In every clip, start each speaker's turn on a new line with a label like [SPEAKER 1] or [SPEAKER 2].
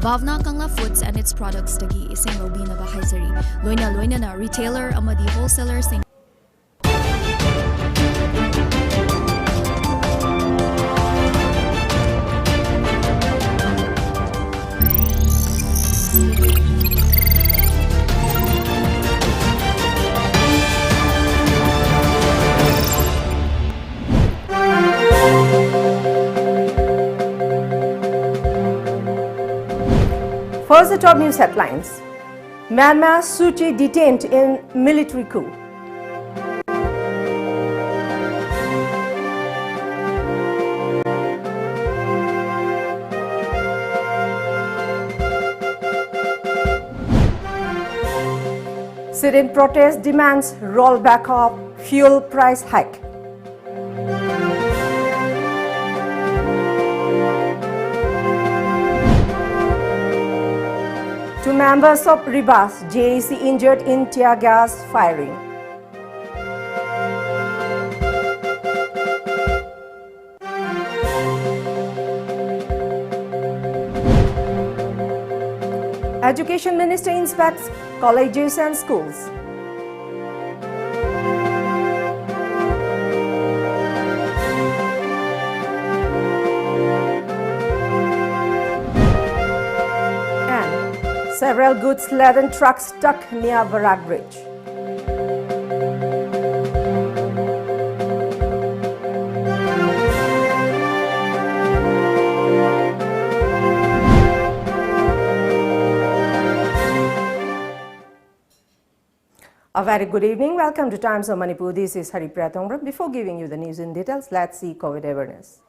[SPEAKER 1] Bhavna Kangla Foods and its products dagi ising lobina ba haisari. Loina na retailer amadi wholesaler sing
[SPEAKER 2] First, the top news headlines. Myanmar Suu Kyi detained in military coup. Sit-in protest demands rollback of fuel price hike. Two members of Ribas JAC injured in tear gas firing. Education Minister inspects colleges and schools. Several goods-laden trucks stuck near Barak Bridge. A very good evening. Welcome to Times of Manipur. This is HARIPRIYA. Before giving you the news in details, let's see COVID awareness.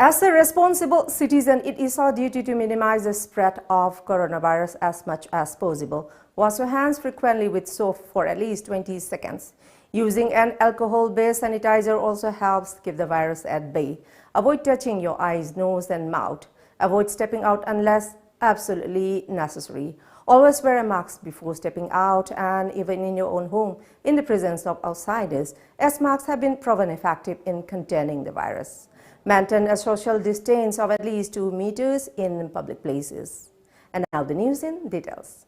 [SPEAKER 2] As a responsible citizen, it is our duty to minimize the spread of coronavirus as much as possible. Wash your hands frequently with soap for at least 20 seconds. Using an alcohol-based sanitizer also helps keep the virus at bay. Avoid touching your eyes, nose and mouth. Avoid stepping out unless absolutely necessary. Always wear a mask before stepping out and even in your own home in the presence of outsiders, as masks have been proven effective in containing the virus. Maintain a social distance of at least 2 meters in public places. And now the news in details.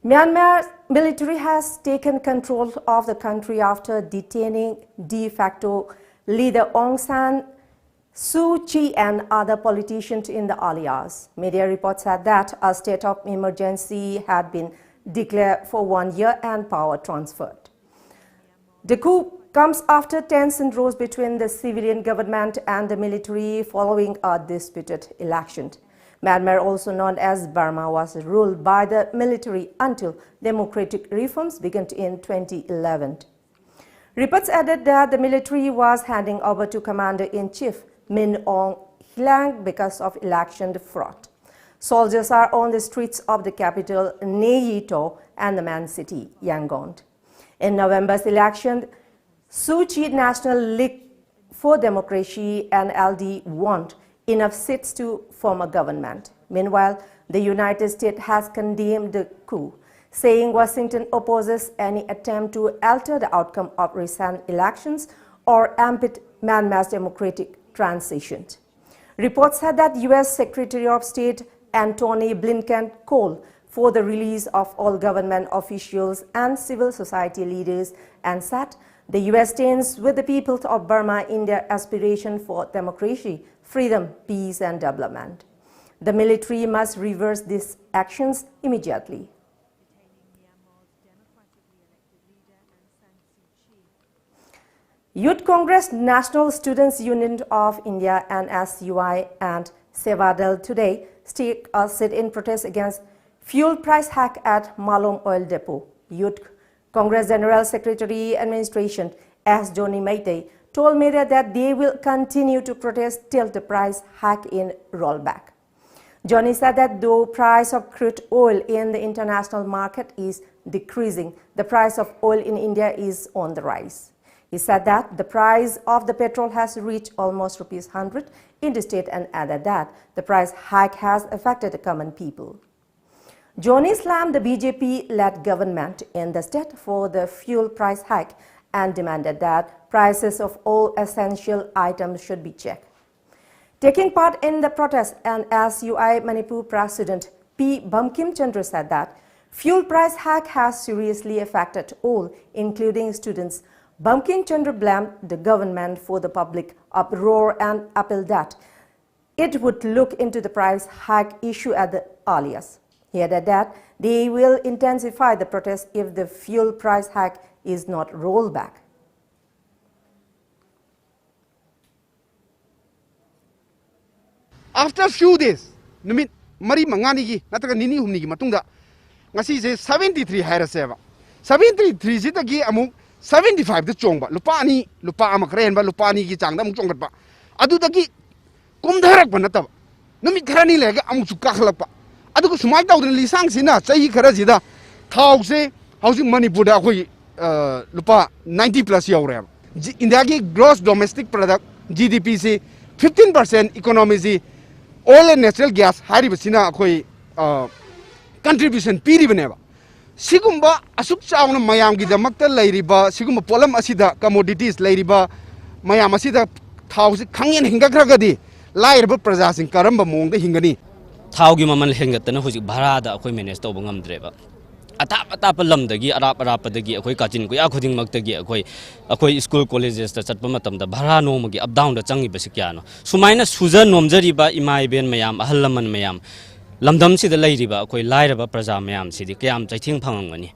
[SPEAKER 2] Myanmar military has taken control of the country after detaining de facto leader Aung San Suu Kyi and other politicians in the early hours. Media reports said that a state of emergency had been declared for 1 year and power transferred. The coup comes after tension rose between the civilian government and the military following a disputed election. Myanmar, also known as Burma, was ruled by the military until democratic reforms began in 2011. Reports added that the military was handing over to Commander-in-Chief Min Aung Hlaing because of election fraud. Soldiers are on the streets of the capital, Nay Thaw, and the main city, Yangon. In November's election, Suu Kyi National League for Democracy (NLD) won enough seats to form a government. Meanwhile, the United States has condemned the coup, saying Washington opposes any attempt to alter the outcome of recent elections or impede Myanmar's democratic transition. Reports said that U.S. Secretary of State Antony Blinken called for the release of all government officials and civil society leaders and said the U.S. stands with the people of Burma in their aspiration for democracy, freedom, peace and development. The military must reverse these actions immediately. Youth Congress, National Students Union of India (NSUI) and Sevadal today take a sit-in protest against fuel price hike at Malom Oil Depot. Youth Congress General Secretary Administration S. Johnny Maitei told media that they will continue to protest till the price hike in rollback. Johnny said that though price of crude oil in the international market is decreasing, the price of oil in India is on the rise. He said that the price of the petrol has reached almost ₹100 in the state and added that the price hike has affected the common people. Johnny slammed the BJP-led government in the state for the fuel price hike and demanded that prices of all essential items should be checked. Taking part in the protest, and SUI Manipur President P. Bamkim Chandra said that fuel price hike has seriously affected all, including students. Bamkim Chandra blamed the government for the public uproar and appealed that it would look into the price hike issue at the earliest. He added that they will intensify the protest if the fuel price hike is not rolled back.
[SPEAKER 3] After a few days, numit mari mangani gi nataga nini humni gi matungda ngasi je 73 hairaseba 73 sita gi amuk 75 da chongba lupa ani lupa amakren ba lupa ani gi changda amuk chonggat ba adu dagi kumdarak ba nataba numit kharani lega amuk chukka khalak ba adu sumai tawdin lisang sina chahi khara jida thau se hausi manipur da khoi lupa 90 plus yaure India gi gross domestic product GDP se 15% economy se oil and natural gas haribasina akoi contribution piribaneba sigumba asuk chauna mayam gi damakta lairiba sigumba polam asida commodities lairiba mayam asida thausi khangyen hingakragadi lairba praja sing karamba mongda hingani
[SPEAKER 4] thaugi mamal hengatna huji bharada akoi manage tawba ngamdreba atap lamdagi arapadagi akoi kachin ko ya khuding maktagi akoi school colleges ta chatpa matamda bhara nomagi up down da changi basi kyano sumaina suja nomjari ba imai ben mayam ahallaman mayam lamdam si da lairiba akoi lairaba praja mayam si di kyam chaithing phangangani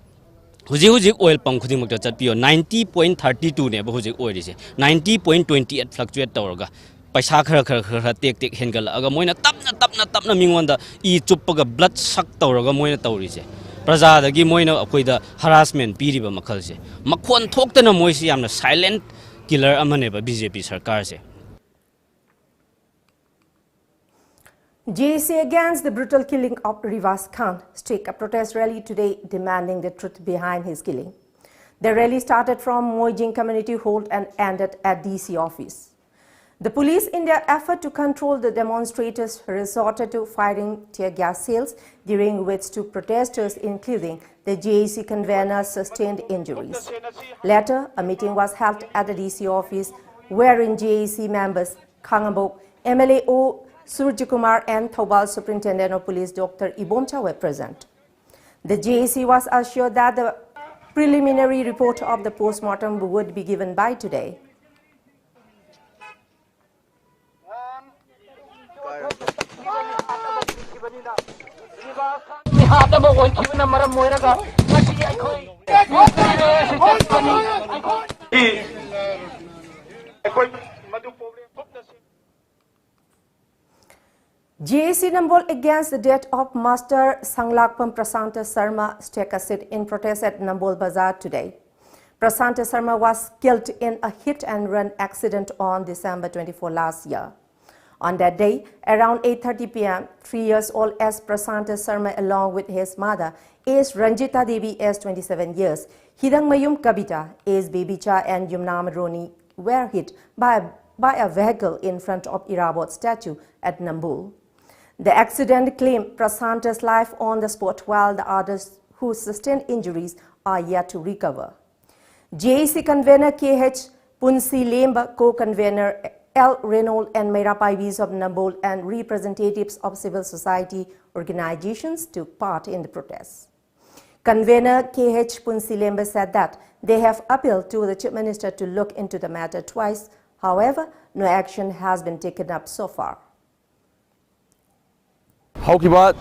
[SPEAKER 4] huji oil pump khuding makta chatpio 90.32 ne ba huji oil ri se 90.28 fluctuate tawraga paisa khara tek hengal aga moina tapna mingwanda I chuppaga blood suck tawraga moina tawri se Prajadagi moina akoida harassment piriba makhalse makhon thoktana moisi yamna silent killer amaneba BJP sarkar se
[SPEAKER 2] JC against the brutal killing of Rivas Khan stake a protest rally today demanding the truth behind his killing. The rally started from Moijing Community Hall and ended at DC office. The police, in their effort to control the demonstrators, resorted to firing tear gas shells, during which two protesters, including the JAC convener, sustained injuries. Later, a meeting was held at the DC office, wherein JAC members Khangabok, MLA O. Surjikumar and Thobal Superintendent of Police Dr. Ibomcha were present. The JAC was assured that the preliminary report of the post-mortem would be given by today. JAC Nambol against the death of Master Sanglakpam Prasanta Sarma stake a sit in protest at Nambol Bazaar today. Prasanta Sarma was killed in a hit-and-run accident on December 24 last year. On that day, around 8:30 p.m., 3-year-old S. Prasanta Sarma, along with his mother, is Ranjita Devi, as 27 years, Hidang Mayum Kabita, is Babicha, and Yumnam Roni were hit by a vehicle in front of Irabot statue at Nambol. The accident claimed Prasanta's life on the spot, while the others who sustained injuries are yet to recover. JAC convener KH Punsi Lemba, co-convener L. Renault and Meira Paivis of Nambol, and representatives of civil society organizations took part in the protests. Convener KH Punsi Lemba said that they have appealed to the Chief Minister to look into the matter twice. However, no action has been taken up so far.
[SPEAKER 5] Haukiba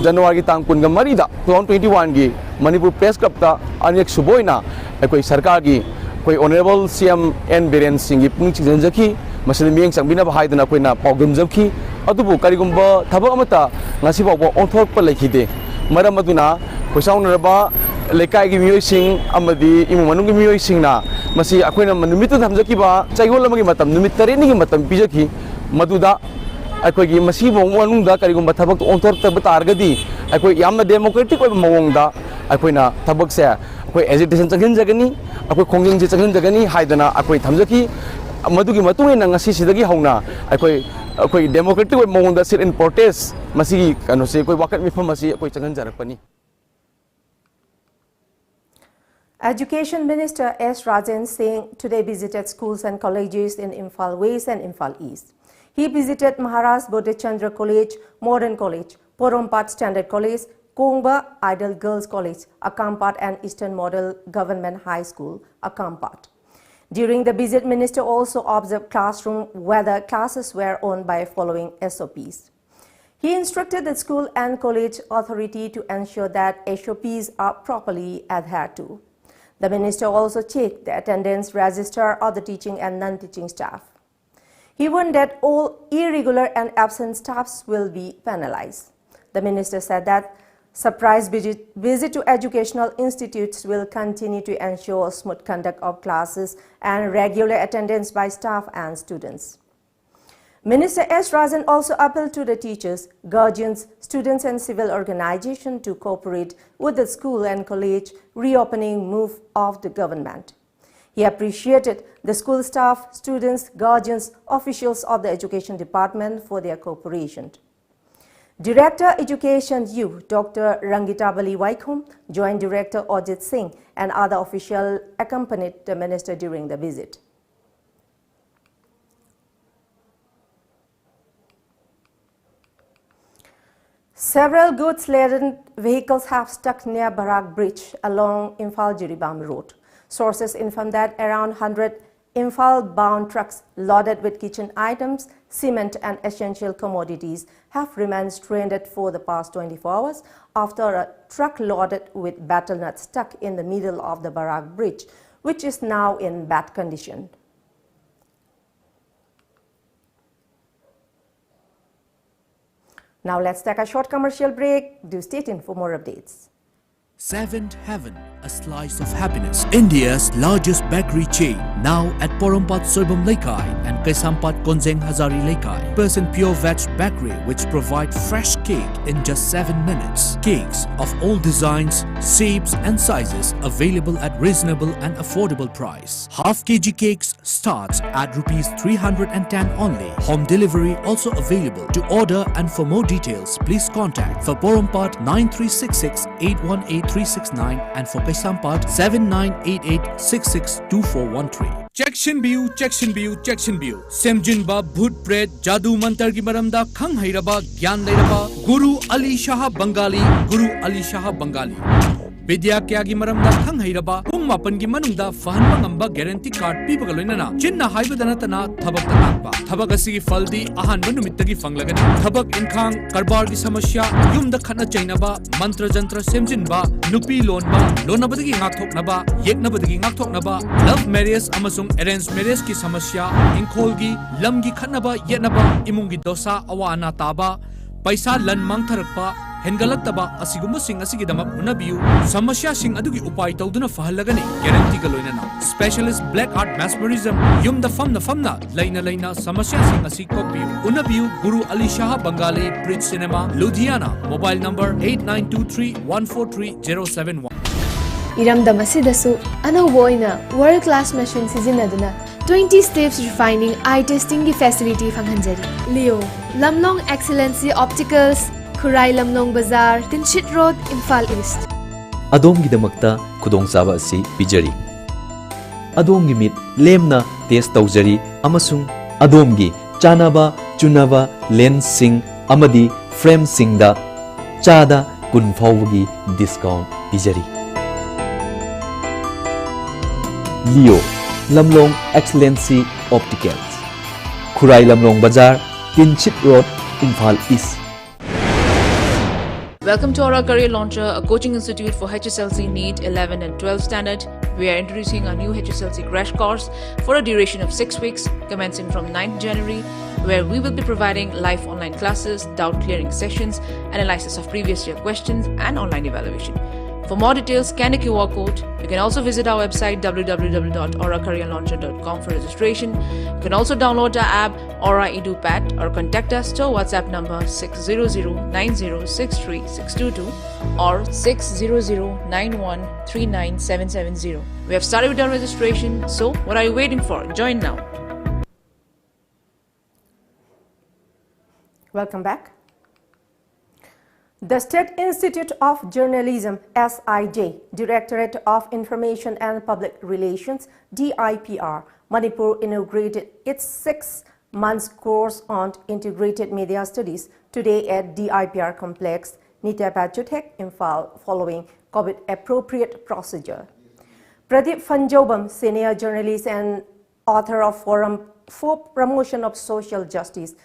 [SPEAKER 5] January tang kun marida 2021 gi Manipur Press Club ta anek suboina ekoi sarkar gi koi honorable CM N Biren Singh gi pung chijin jaki masal mieng changbina ba haidana koina pawgam jamki adubu karigumba thabak amata ngasi bawo onthok pa lekhide maram aduna kosaunaraba lekai gi miyoi sing amadi imu manung gi miyoi singna masi akoina manumitu thamjaki ba chaigol amagi matam numit tare ni gi matam pijaki maduda अकोई मसी मौंग करीगुम थबक ओंथोर तब तारगदी अकोई यामना democratic मौंग अकोइना थबक से अकोई agitation चंगन जगनी अकोई खोंगिंग जे चंगन जगनी हाइदना अकोई थमजकी मदुगी मतुंग नंगसी सिदगी हौना अकोई डेमोक्रेटिक मौंग सिट इन प्रोटेस्ट मसी कनो से कोई वाकत मिफम मसी अकोई Changan जरकपनी.
[SPEAKER 2] Education Minister S. Rajan Singh today visited schools and colleges in Imphal West and Imphal East. He visited Maharashtra Bodhchandra College, Modern College, Porompat Standard College, Kongba Idol Girls College, Akampat and Eastern Model Government High School, Akampat. During the visit, Minister also observed classroom whether classes were owned by following SOPs. He instructed the school and college authority to ensure that SOPs are properly adhered to. The minister also checked the attendance register of the teaching and non-teaching staff. He warned that all irregular and absent staffs will be penalized. The minister said that surprise visit to educational institutes will continue to ensure smooth conduct of classes and regular attendance by staff and students. Minister S. Rajan also appealed to the teachers, guardians, students and civil organizations to cooperate with the school and college reopening move of the government. He appreciated the school staff, students, guardians, officials of the Education Department for their cooperation. Director Education U, Dr. Rangitabali Vaikom, Joint Director Ajit Singh and other officials accompanied the minister during the visit. Several goods-laden vehicles have stuck near Barak Bridge along Imphal-Jiribam Road. Sources inform that around 100 Imphal-bound trucks loaded with kitchen items, cement and essential commodities have remained stranded for the past 24 hours after a truck loaded with battle nuts stuck in the middle of the Barak Bridge, which is now in bad condition. Now let's take a short commercial break. Do stay tuned for more updates.
[SPEAKER 6] Seventh Heaven, a slice of happiness. India's largest bakery chain, now at Porompat Soibam Laikai and Kaisampat Konzeng Hazari Laikai. Percent pure veg bakery which provide fresh cake in just 7 minutes. Cakes of all designs, shapes and sizes available at reasonable and affordable price. Half kg cakes starts at Rs 310 only. Home delivery also available. To order and for more details, please contact for Porompat 9366 818 369 and for Kaisampat 7988662413. Chection view, Semjinba Bhut Pret Jadu Mantar ki maramda khang hairaba gyan leiraba Guru Ali Shah Bengali, Vidya Kyagi Maramda Khang Hairaba, Mapan gi manungda fahanba ngamba guarantee card pibaga loinana chinna haibadana tana thabak takpa thabak asi faldi ahanba numittagi fanglagani thabak inkhang karbar gi samasya yumda khana chainaba mantra jantra semjinba nupi lonba lonabadagi ngakthoknaba yeknabadagi ngakthoknaba love marriage amasung arranged marriage ki samasya inkolgi lamgi khanaba yetnaba imungi dosa awana taba paisa lan mangtharakpa Hengalakaba asiguma sing asigidamak unabiu samasya sing adugi upai tawduna fahalagani guarantee ga loinana specialist black art mesmerism yumda famna laina samasya sing asikopbiu unabiu Guru Ali Shah Bengali Bridge Cinema Ludhiana mobile number 8923143071
[SPEAKER 7] Iramdam asidasu anauba oina world class machine sizinaduna 20 steps refining eye testing facility fanghanjari Leo Lamlong Excellency Opticals Khurai Lamlong Bazaar, Tinchit Road, Imphal East.
[SPEAKER 8] Adom-gidamakta khudongchaba asi pijari. Adom-gi mit lemna test tawjari amasung adom-gi chanaba chunaba lens sing amadi frame singda chada kun phawgi discount pijari. Leo Lamlong Excellency Opticals Khurai Lamlong Bazaar, Tinchit Road, Imphal East.
[SPEAKER 9] Welcome to our Career Launcher, a coaching institute for HSLC NEET 11 and 12 standard. We are introducing our new HSLC crash course for a duration of 6 weeks, commencing from 9th January, where we will be providing live online classes, doubt clearing sessions, analysis of previous year questions, and online evaluation. For more details, scan a QR code. You can also visit our website www.auracareerlauncher.com for registration. You can also download our app Aura EduPad or contact us to our WhatsApp number 600-9063-622 or 600-9139-770. We have started with our registration, so what are you waiting for? Join now.
[SPEAKER 2] Welcome back. The State Institute of Journalism, SIJ, Directorate of Information and Public Relations, DIPR, Manipur inaugurated its 6th months course on integrated media studies today at DIPR complex, Nitya Pachutek, Imphal, following COVID-appropriate procedure. Pradeep Fanjobam, senior journalist and author of Forum for Promotion of Social Justice,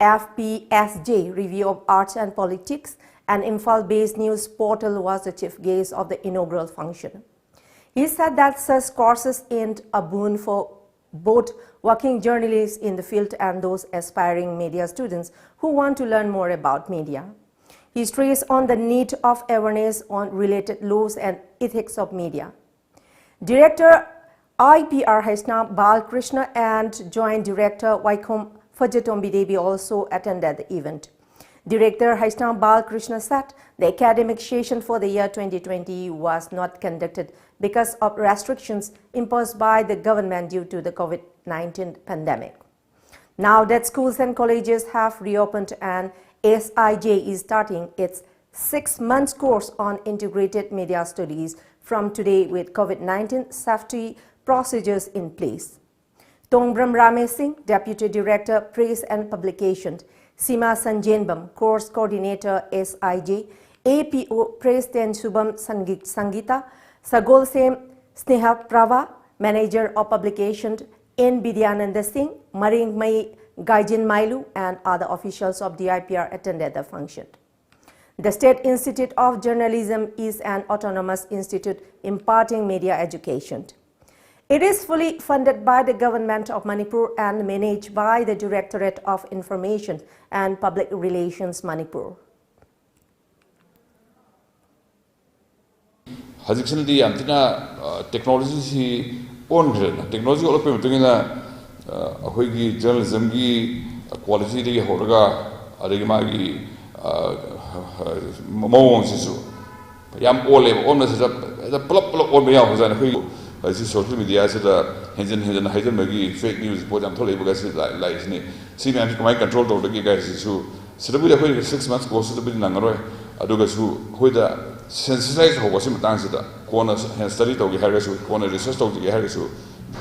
[SPEAKER 2] FPSJ, Review of Arts and Politics, and Imphal-based news portal, was the chief guest of the inaugural function. He said that such courses aimed a boon for both working journalists in the field and those aspiring media students who want to learn more about media. He stressed on the need of awareness on related laws and ethics of media. Director IPR Haisna Balkrishna and Joint Director Vaikom Fajatombi Devi also attended the event. Director Haisna Balkrishna said the academic session for the year 2020 was not conducted because of restrictions imposed by the government due to the COVID-19 pandemic. Now that schools and colleges have reopened and SIJ is starting its 6-month course on integrated media studies from today with COVID-19 safety procedures in place. Tongbram Ramesh Singh, Deputy Director, Press and Publications, Sima Sanjenbam, Course Coordinator, SIJ, APO, President Subham Sangita, Sagol Sem Sneha Prava, Manager of Publications, N. Bidyananda Singh, Maring Mai Gaijin Mailu, and other officials of DIPR attended the function. The State Institute of Journalism is an autonomous institute imparting media education. It is fully funded by the Government of Manipur and managed by the Directorate of Information and Public Relations, Manipur.
[SPEAKER 10] Haziksanadi antina technology on technology all of them hoigi journalism gi quality de horaga adigi mawong sisu yam ole on the plop on me yaw zan hui social media is the henjen magi fake news bo jam thole buga si like ni si me am ko mai control to the guys sisu sidabu de 6 months course to be nangaroi aduga su hoida sensitize ho wasim tang sida kona study to gi harasu kona research to gi harasu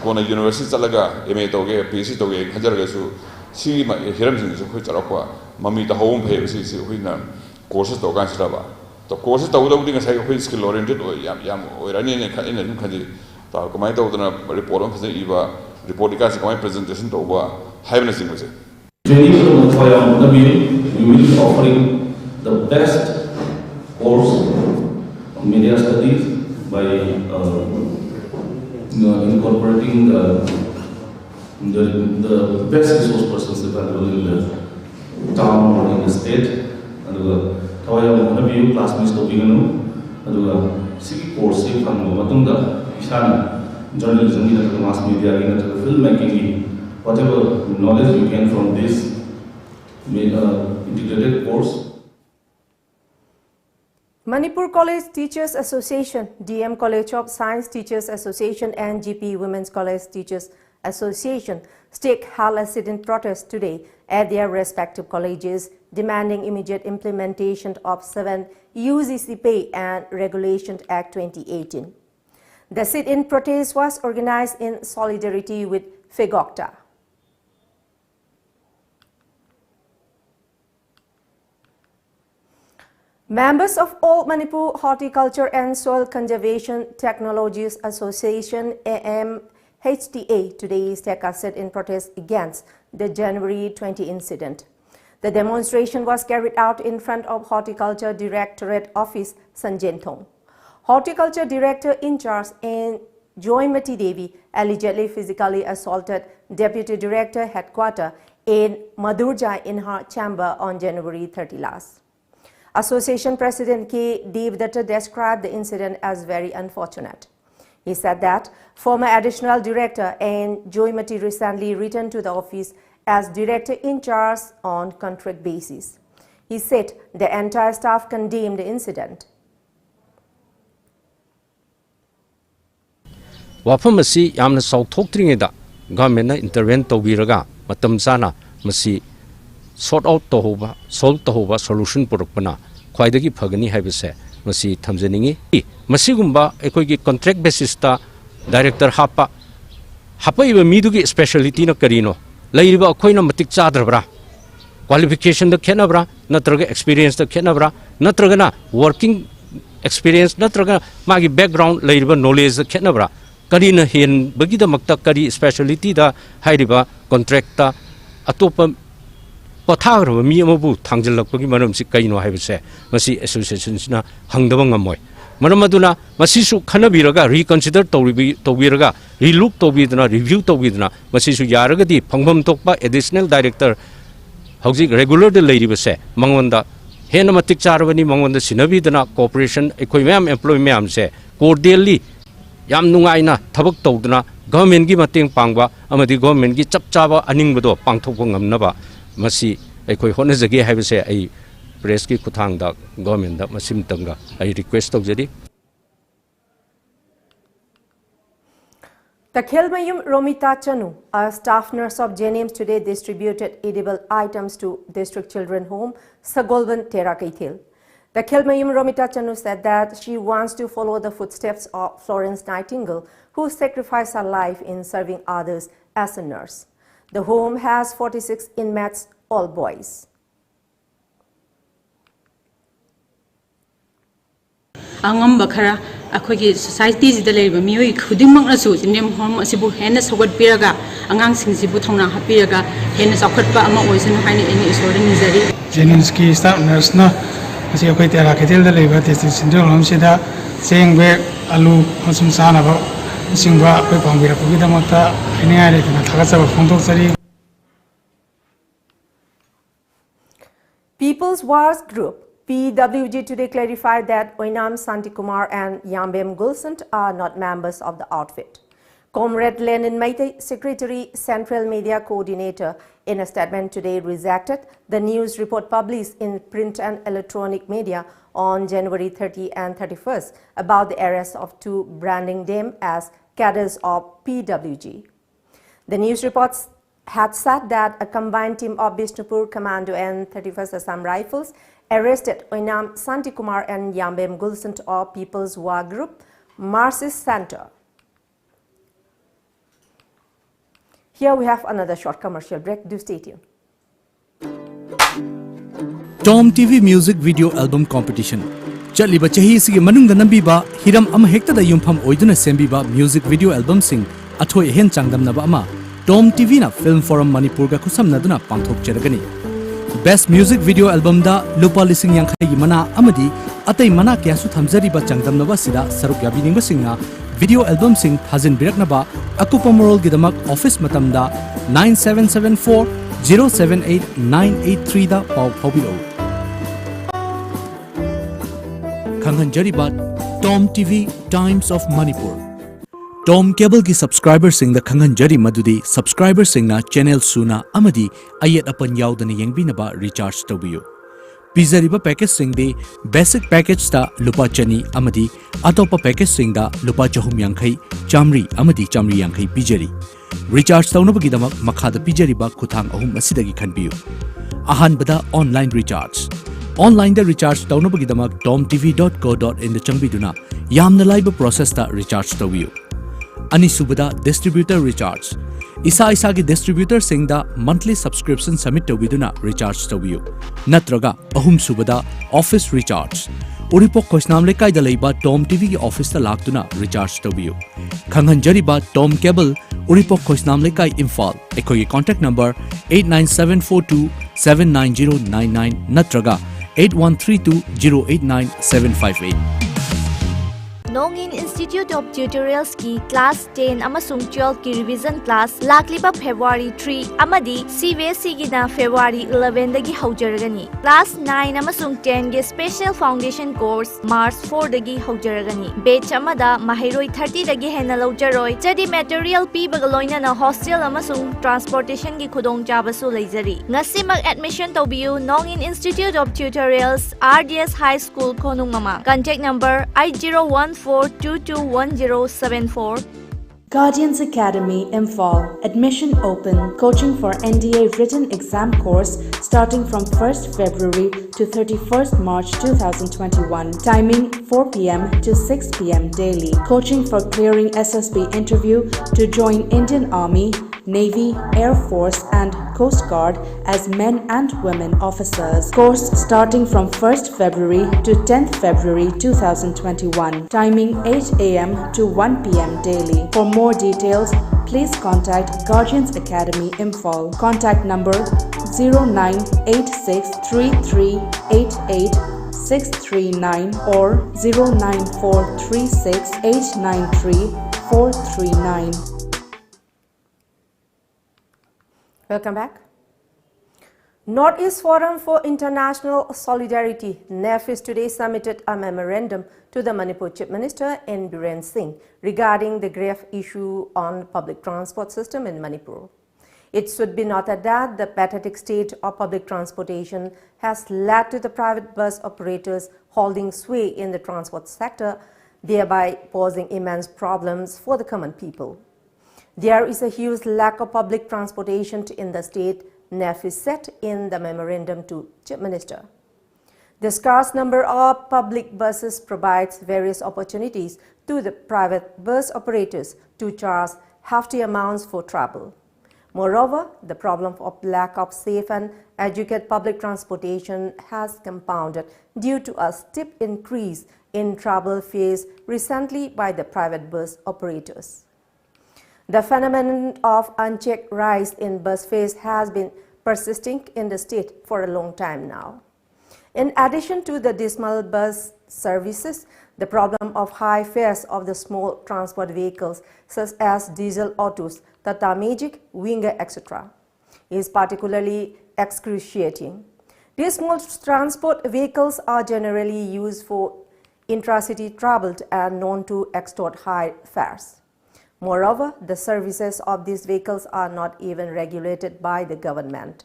[SPEAKER 10] kona university talaga MA to ge PhD to ge hajar ga su si hiram sing su khoi charakwa mami ta home phe si huina courses to gan sida ba to courses to do ding sai hui skill oriented yam oirani ne kha ina khaji ta ko mai to na report on phase iba report ka se ko mai presentation to ba haibna sing se
[SPEAKER 11] training from the we will be offering the best course on media studies by incorporating the best resource persons available in the town or in the state. And the classmates to be course journalism, mass media, filmmaking, whatever knowledge you gain from this integrated course.
[SPEAKER 2] Manipur College Teachers Association, DM College of Science Teachers Association and GP Women's College Teachers Association held a sit-in protest today at their respective colleges, demanding immediate implementation of 7 UGC Pay and Regulation Act 2018. The sit-in protest was organized in solidarity with FIGOCTA. Members of All Manipur Horticulture and Soil Conservation Technologies Association AMHTA today take a sit-in protest against the January 20 incident. The demonstration was carried out in front of Horticulture Directorate Office, Sanjentong. Horticulture Director in charge in Joymati Devi allegedly physically assaulted Deputy Director Headquarters in Madurja in her chamber on January 30 last. Association President K. Devdatta described the incident as very unfortunate. He said that former additional director N. Joymati recently returned to the office as director in charge on contract basis. He said the entire staff condemned the incident.
[SPEAKER 12] Wafam asi yamna sauthoktringeda government na intervene tawbiraga matam sana masi sort out to hoba solve to hoba solution purukpana khwaidagi phagani haibase masi thamjaningi masigumba ekoigi contract basis ta director hapa iba midugi specialty na karino ꯂꯩꯔꯤꯕ ꯑꯩꯈꯣꯏꯅ ꯃꯇꯤꯛ ꯆꯥꯗ꯭ꯔꯕ꯭ꯔꯥ ꯀ꯭ꯋꯥꯂꯤꯐꯤꯀꯦꯁꯟꯗ ꯈꯦꯠꯅꯕ꯭ꯔꯥ ꯅꯠꯇ꯭ꯔꯒ ꯑꯦꯛꯁꯄꯤꯔꯤꯌꯦꯟꯁꯇ ꯈꯦꯠꯅꯕ꯭ꯔꯥ ꯅꯠꯇ꯭ꯔꯒꯅ working experience ꯅꯠꯇ꯭ꯔꯒ ꯃꯥꯒꯤ background ꯂꯩꯔꯤꯕ ꯅꯣꯂꯦꯖꯇ ꯈꯦꯠꯅꯕ꯭ꯔꯥ ꯀꯔꯤꯅ ꯍꯦꯟꯕꯒꯤꯗꯃꯛꯇ ꯀꯔꯤ ꯁ꯭ꯄꯦꯁꯥꯂꯤꯇꯤꯗ ꯍꯥꯏꯔꯤꯕ ꯀꯣꯟꯇ꯭ꯔꯦꯛꯇ ꯑꯇꯣꯞꯄ ꯄꯣꯊꯥꯈ꯭ꯔꯕ ꯃꯤ ꯑꯃꯕꯨ ꯊꯥꯡꯖꯤꯜꯂꯛꯄꯒꯤ ꯃꯔꯝꯁꯤ ꯀꯩꯅꯣ ꯍꯥꯏꯕꯁꯦ ꯃꯁꯤ ꯑꯦꯁꯣꯁꯤꯌꯦꯁꯟꯁꯤꯅ ꯍꯪꯗꯕ ꯉꯝꯃꯣꯏ ꯃꯔꯝ ꯑꯗꯨꯅ ꯃꯁꯤꯁꯨ ꯈꯟꯅꯕꯤꯔꯒ ꯔꯤꯀꯟꯁꯤꯗꯔ ꯇꯧꯕꯤꯔꯒ ꯔꯤꯂꯨꯛ ꯇꯧꯕꯤꯗꯨꯅ ꯔꯤꯚ꯭ꯌꯨ ꯇꯧꯕꯤꯗꯨꯅ ꯃꯁꯤꯁꯨ ꯌꯥꯔꯒꯗꯤ ꯐꯪꯐꯝ ꯊꯣꯛꯄ ꯑꯦꯗꯤꯁꯅꯦꯜ ꯗꯥꯏꯔꯦꯛꯇꯔ ꯍꯧꯖꯤꯛ ꯔꯦꯒꯨꯂꯔꯗ ꯂꯩꯔꯤꯕꯁꯦ ꯃꯉꯣꯟꯗ ꯍꯦꯟꯅ ꯃꯇꯤꯛ ꯆꯥꯔꯕꯅꯤ ꯃꯉꯣꯟꯗ ꯁꯤꯟꯅꯕꯤꯗꯅ ꯀooperation ꯑꯩꯈꯣꯏ ꯃꯌꯥꯝ ꯑꯦꯝꯄ꯭ꯂꯣꯌꯤ ꯃꯌꯥꯝꯁꯦ ꯀꯣꯔꯗꯤꯌꯦꯜꯂꯤ ꯌꯥꯝ ꯅꯨꯡꯉꯥꯏꯅ ꯊꯕꯛ ꯇꯧꯗꯨꯅ ꯒꯚꯔꯟꯃꯦꯟꯠꯒꯤ ꯃꯇꯦꯡ ꯄꯥꯡꯕ ꯑꯃꯗꯤ ꯒꯚꯔꯟꯃꯦꯟꯠꯒꯤ ꯆꯞ ꯆꯥꯕ ꯑꯅꯤꯡꯕꯗꯣ ꯄꯥꯡꯊꯣꯛꯄ ꯉꯝꯅꯕ ꯃꯁꯤ ꯑꯩꯈꯣꯏ ꯍꯣꯠꯅꯖꯒꯦ ꯍꯥꯏꯕꯁꯦ ꯑꯩ ꯄ꯭ꯔꯦꯁꯀꯤ ꯈꯨꯠꯊꯥꯡꯗ ꯒꯚꯔꯟꯃꯦꯟꯠꯗ ꯃꯁꯤꯃꯇꯪꯒ ꯑꯩ ꯔꯤꯀ꯭ꯋꯦꯁ ꯇꯧꯖꯔꯤ
[SPEAKER 2] The Khilmayum Romita Chanu, a staff nurse of Jenims, today distributed edible items to District Children Home, Sagolban, Terakaithil. The Khilmayum Romita Chanu said that she wants to follow the footsteps of Florence Nightingale, who sacrificed her life in serving others as a nurse. The home has 46 inmates, all boys.
[SPEAKER 13] Angamba khara akhogi society sida leiba miyoi khudimmak nasu nem home asibu hena sogat piraga angang singsibu thongna hapiraga hena sakhatpa ama oisanu haini eni isore nizari
[SPEAKER 14] Jenims ki staff nurse na asi akhoi tera ketel da leiba district central home sida sengbe alu masum sana ba singba akhoi pangbira pugi damakta eni are na thagachaba phongtok sari
[SPEAKER 2] People's Wars Group PWG today clarified that Oinam Santikumar and Yambem Gulsant are not members of the outfit. Comrade Lenin Maitei, Secretary, Central Media Coordinator, in a statement today rejected the news report published in print and electronic media on January 30 and 31st about the arrest of two branding them as cadres of PWG. The news reports had said that a combined team of Bishnupur Commando and 31st Assam Rifles arrested Oinam Santikumar and Yambem Gulsant of People's War Group, Marxist Center. Here we have another short commercial break. Do stay tuned.
[SPEAKER 6] TOMTV Music Video Album Competition. Chaliba chahi sigi manungda nambiba hiram ama hektada yumpham oiduna sembiba music video album sing athoi hen changdamnaba ama TOMTV na Film Forum Manipur ga khusamnaduna pangthok cheragani. Best Music Video Album da lupa lising yang khai mana amadi atai mana kya su thamjari ba changdamnaba sida saruk yabining singna video album sing thazin biraknaba akupa moral gidamak office matamda 9774 078 983 da pau phobilo Kanghanjariba TOMTV Times of Manipur Tom Cable ki subscriber sing da Kanghanjari madudi subscriber sing na channel suna amadi ayat apan yaudana yengbinaba recharge tawbiyo Pizariba package sing de basic package ta lupa chani amadi atopa package sing da lupa chahum yankhai chamri amadi chamri yankhai pijari recharge tawnabagi damak makhada pijariba khuthang ahum asidagi khanbiyo ahanbada online recharge online da recharge tawnabagi damak tomtv.co.in da changbiduna yamna laiba process ta recharge tawiyo Anisubada distributor recharge Isa ki distributor singda monthly subscription submit tawiduna recharge tawiyo natraga ahum subada office recharge Uripok Kosnam lekai da leiba TOMTV ki office ta laktuna recharge tawiyo Kanghanjariba Tom Cable Uripok Kosnam lekai Imphal ekoi contact number 89742790999 natraga 8132089758
[SPEAKER 15] Nongin Institute of Tutorials ki class 10 amasung 12 ki revision class lakliba February 3 amadi CBSE gi na February 11 dagi haujaragani class 9 amasung 10 gi special foundation course March 4 dagi haujaragani batch amada mahiroi 30 dagi hena laujaroi jadi material pi bagaloina na hostel amasung transportation gi khudong chabasu leizari ngasimak admission tobiu Nongin Institute of Tutorials RDS High School Konungmama contact number 8014221074
[SPEAKER 16] Guardians Academy Imphal admission open coaching for NDA written exam course starting from 1st February to 31st March 2021 timing 4 p.m. to 6 p.m. daily coaching for clearing SSB interview to join Indian Army Navy, Air Force, and Coast Guard as men and women officers. Course starting from 1st February to 10th February 2021. Timing 8 a.m. to 1 p.m. daily. For more details, please contact Guardians Academy Imphal. Contact number 098633888639 or 09436893439.
[SPEAKER 2] Welcome back. Northeast Forum for International Solidarity, NEFIS, today submitted a memorandum to the Manipur Chief Minister N. Biren Singh regarding the grave issue on public transport system in Manipur. It should be noted that the pathetic state of public transportation has led to the private bus operators holding sway in the transport sector, thereby posing immense problems for the common people. There is a huge lack of public transportation in the state, NEFIS said in the memorandum to Chief Minister. The scarce number of public buses provides various opportunities to the private bus operators to charge hefty amounts for travel. Moreover, the problem of lack of safe and adequate public transportation has compounded due to a steep increase in travel fares recently by the private bus operators. The phenomenon of unchecked rise in bus fares has been persisting in the state for a long time now. In addition to the dismal bus services, the problem of high fares of the small transport vehicles such as diesel autos, Tata Magic, Winger, etc. is particularly excruciating. These small transport vehicles are generally used for intra-city travel and known to extort high fares. Moreover, the services of these vehicles are not even regulated by the government.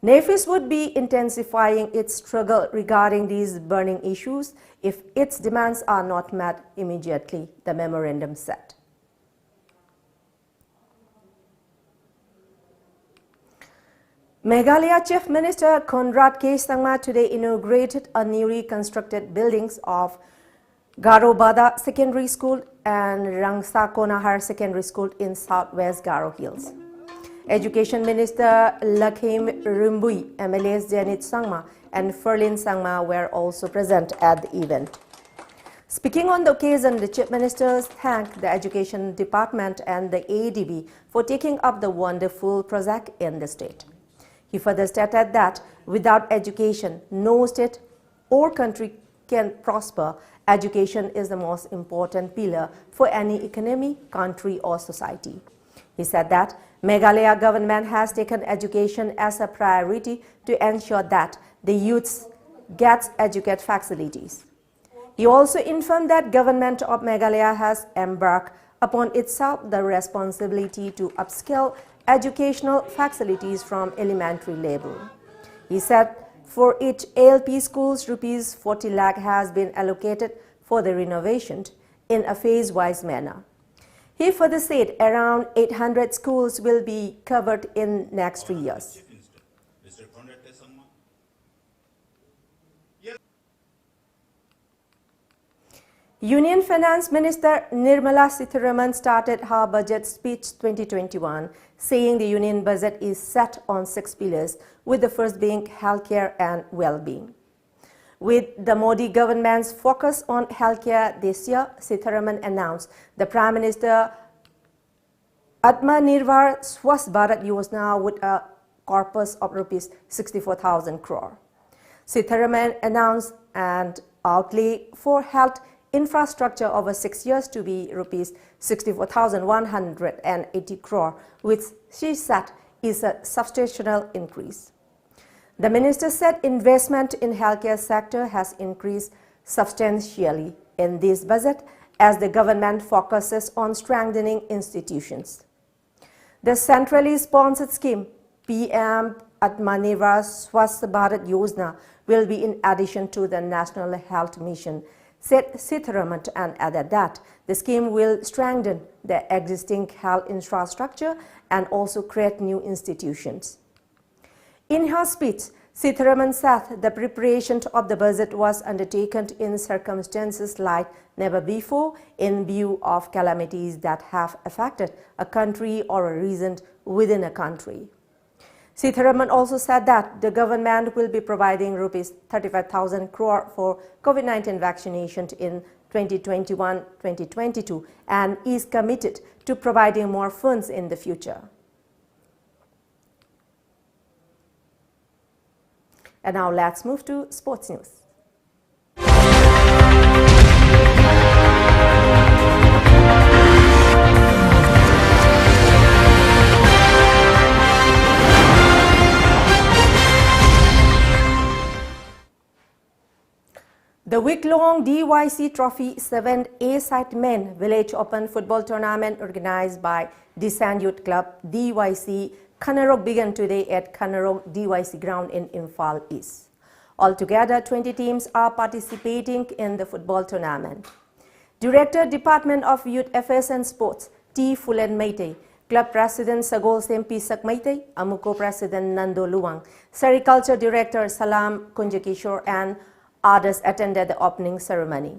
[SPEAKER 2] NEFIS would be intensifying its struggle regarding these burning issues if its demands are not met immediately, the memorandum said. Meghalaya Chief Minister Conrad K. Sangma today inaugurated a newly constructed buildings of Garo Bada Secondary School and Rangsakona Higher Secondary School in Southwest Garo Hills. Education Minister Lakhim Rumbui, MLAs Janit Sangma and Ferlin Sangma were also present at the event. Speaking on the occasion, the Chief Minister thanked the Education Department and the ADB for taking up the wonderful project in the state. He further stated that without education, no state or country can prosper. Education is the most important pillar for any economy, country or society. He said that Meghalaya government has taken education as a priority to ensure that the youths get educated facilities. He also informed that government of Meghalaya has embarked upon itself the responsibility to upscale educational facilities from elementary level. He said for each ALP schools, rupees 40 lakh has been allocated for the renovation in a phase-wise manner. He further said around 800 schools will be covered in next 3 years. Union Finance Minister Nirmala Sitharaman started her budget speech 2021, saying the union budget is set on 6 pillars, with the first being healthcare and well-being. With the Modi government's focus on healthcare this year, Sitharaman announced the Prime Minister Atmanirbhar Swasth Bharat Yojana with a corpus of rupees 64,000 crore. Sitharaman announced an outlay for health infrastructure over 6 years to be rupees 64,180 crore, which she said is a substantial increase. The minister said investment in healthcare sector has increased substantially in this budget as the government focuses on strengthening institutions. The centrally sponsored scheme PM Atmanirbhar Swasth Bharat Yojana will be in addition to the National Health Mission, said Sitharaman, and added that the scheme will strengthen the existing health infrastructure and also create new institutions. In her speech, Sitharaman said the preparation of the budget was undertaken in circumstances like never before in view of calamities that have affected a country or a region within a country. Sitharaman also said that the government will be providing rupees 35,000 crore for COVID-19 vaccination in 2021-2022 and is committed to providing more funds in the future. And now let's move to sports news. The week-long DYC Trophy 7th A-side Men Village Open Football Tournament organized by Disan Youth Club DYC Khanarok began today at Khanarok DYC ground in Imphal East. Altogether, 20 teams are participating in the football tournament. Director, Department of Youth Affairs and Sports, T. Fulen Meitei, Club President Sagol Sempi Sak Meitei, Amuko President Nando Luang, Sericulture Director Salam Kunjakishore and others attended the opening ceremony.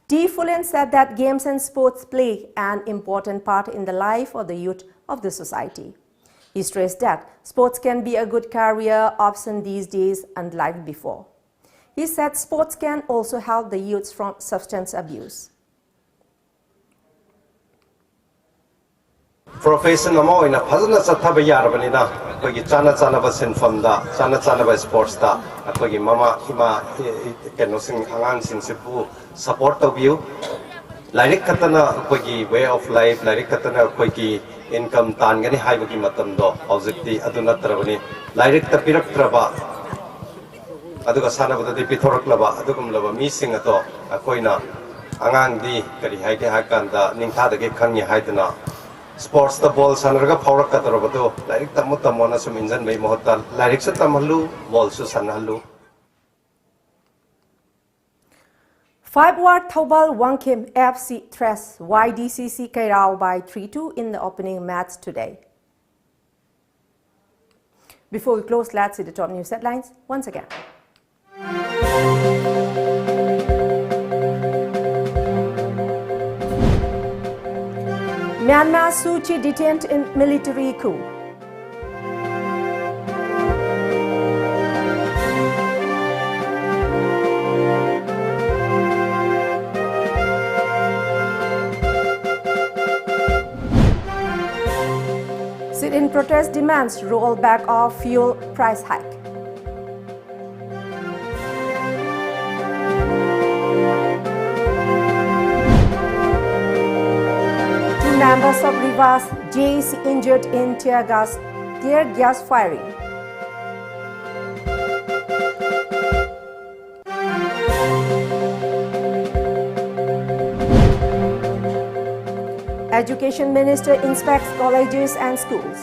[SPEAKER 2] T. Fulen said that games and sports play an important part in the life of the youth of the society. He stressed that sports can be a good career option these days, unlike before. He said sports can also help the youth from substance abuse.
[SPEAKER 17] Profession amo ina phajna chathaba yarbanina akogi chana chana ba sinfam da chana ba sports da akogi mama hima keno sing angang sing sipu support tabiu lairik katana akogi way of life lairik katana akogi income tan gani haibagi matam do objecti aduna tarabani lairik ta pirak traba aduga sana ba di pithorak laba adugum laba mi sing ato akoina angang di kari haike hakanda ningtha da ge khangni haidana sports the ball sanarga phaurak katarabado lairik tamu tamona sum injan bei mohta lairik sa tamhalu ball su sanhalu
[SPEAKER 2] 5 Ward Thobal Wangkim FC thresh YDCC Kairao by 3-2 in the opening match today. Before we close, let's see the top news headlines once again. Myanmar Suu Kyi detained in military coup. Sit-in protest demands rollback of fuel price hike. Members of Rivas JC injured in tear gas firing. Education Minister inspects colleges and schools.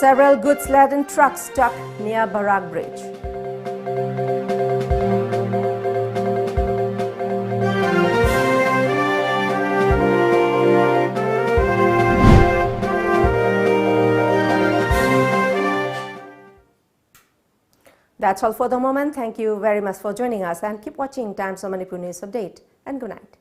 [SPEAKER 2] Several goods-laden trucks stuck near Barak Bridge. That's all for the moment. Thank you very much for joining us and keep watching Times of Manipur News Update and good night.